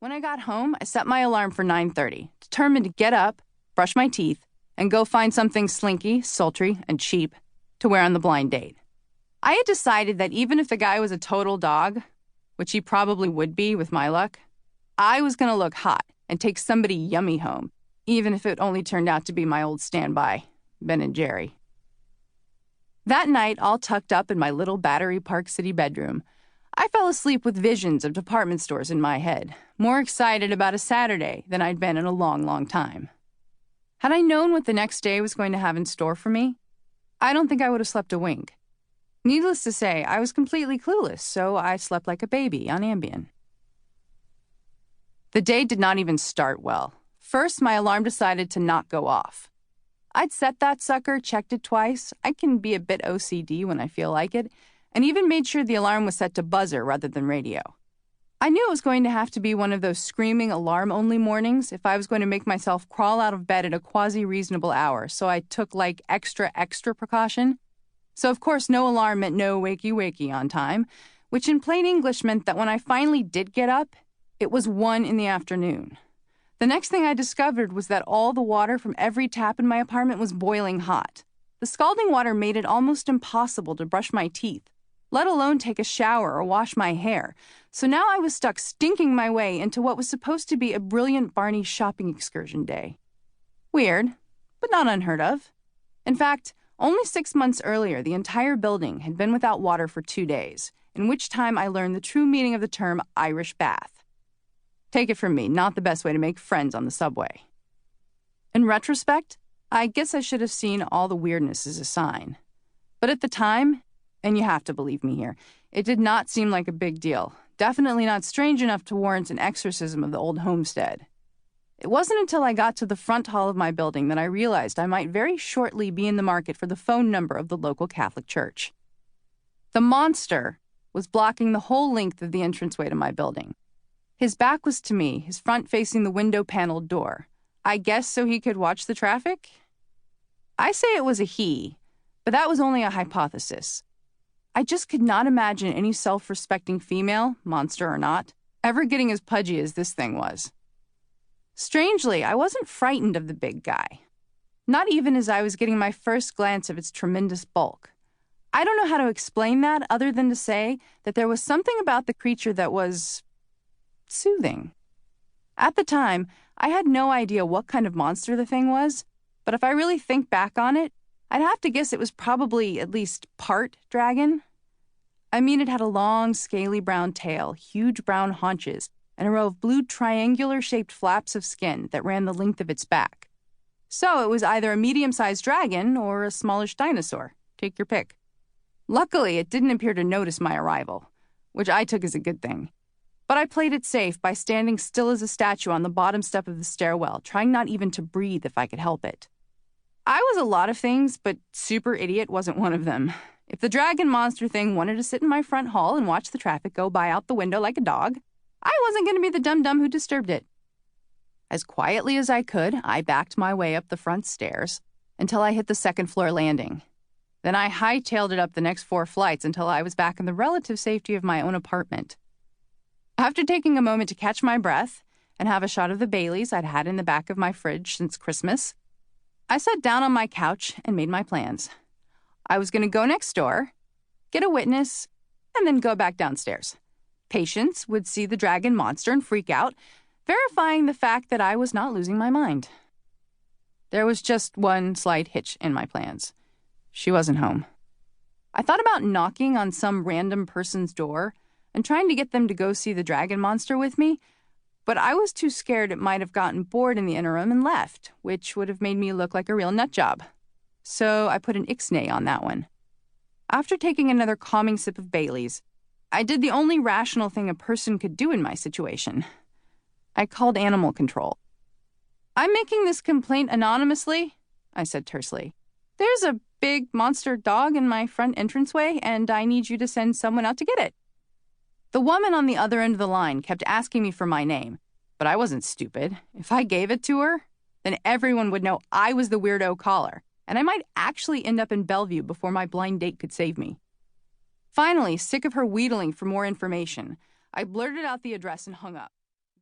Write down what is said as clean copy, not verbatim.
When I got home, I set my alarm for 9:30, determined to get up, brush my teeth, and go find something slinky, sultry, and cheap to wear on the blind date. I had decided that even if the guy was a total dog, which he probably would be with my luck, I was going to look hot and take somebody yummy home, even if it only turned out to be my old standby, Ben and Jerry. That night, all tucked up in my little Battery Park City bedroom, I fell asleep with visions of department stores in my head, more excited about a Saturday than I'd been in a long, long time. Had I known what the next day was going to have in store for me, I don't think I would have slept a wink. Needless to say, I was completely clueless, so I slept like a baby on Ambien. The day did not even start well. First, my alarm decided to not go off. I'd set that sucker, checked it twice. I can be a bit OCD when I feel like it, and even made sure the alarm was set to buzzer rather than radio. I knew it was going to have to be one of those screaming alarm-only mornings if I was going to make myself crawl out of bed at a quasi-reasonable hour, so I took, extra precaution. So, of course, no alarm meant no wakey-wakey on time, which in plain English meant that when I finally did get up, it was 1 in the afternoon. The next thing I discovered was that all the water from every tap in my apartment was boiling hot. The scalding water made it almost impossible to brush my teeth, let alone take a shower or wash my hair, so now I was stuck stinking my way into what was supposed to be a brilliant Barney shopping excursion day. Weird, but not unheard of. In fact, only 6 months earlier, the entire building had been without water for 2 days, in which time I learned the true meaning of the term Irish bath. Take it from me, not the best way to make friends on the subway. In retrospect, I guess I should have seen all the weirdness as a sign. But at the time, and you have to believe me here, it did not seem like a big deal. Definitely not strange enough to warrant an exorcism of the old homestead. It wasn't until I got to the front hall of my building that I realized I might very shortly be in the market for the phone number of the local Catholic church. The monster was blocking the whole length of the entranceway to my building. His back was to me, his front facing the window-paneled door. I guess so he could watch the traffic? I say it was a he, but that was only a hypothesis. I just could not imagine any self-respecting female, monster or not, ever getting as pudgy as this thing was. Strangely, I wasn't frightened of the big guy. Not even as I was getting my first glance of its tremendous bulk. I don't know how to explain that other than to say that there was something about the creature that was soothing. At the time, I had no idea what kind of monster the thing was, but if I really think back on it, I'd have to guess it was probably at least part dragon. I mean, it had a long, scaly brown tail, huge brown haunches, and a row of blue triangular-shaped flaps of skin that ran the length of its back. So it was either a medium-sized dragon or a smallish dinosaur. Take your pick. Luckily, it didn't appear to notice my arrival, which I took as a good thing. But I played it safe by standing still as a statue on the bottom step of the stairwell, trying not even to breathe if I could help it. I was a lot of things, but super idiot wasn't one of them. If the dragon monster thing wanted to sit in my front hall and watch the traffic go by out the window like a dog, I wasn't going to be the dum-dum who disturbed it. As quietly as I could, I backed my way up the front stairs until I hit the second-floor landing. Then I hightailed it up the next 4 flights until I was back in the relative safety of my own apartment. After taking a moment to catch my breath and have a shot of the Baileys I'd had in the back of my fridge since Christmas, I sat down on my couch and made my plans. I was going to go next door, get a witness, and then go back downstairs. Patients would see the dragon monster and freak out, verifying the fact that I was not losing my mind. There was just one slight hitch in my plans. She wasn't home. I thought about knocking on some random person's door and trying to get them to go see the dragon monster with me, but I was too scared it might have gotten bored in the interim and left, which would have made me look like a real nutjob. So I put an ixnay on that one. After taking another calming sip of Bailey's, I did the only rational thing a person could do in my situation. I called animal control. "I'm making this complaint anonymously," I said tersely. "There's a big monster dog in my front entranceway, and I need you to send someone out to get it." The woman on the other end of the line kept asking me for my name, but I wasn't stupid. If I gave it to her, then everyone would know I was the weirdo caller, and I might actually end up in Bellevue before my blind date could save me. Finally, sick of her wheedling for more information, I blurted out the address and hung up.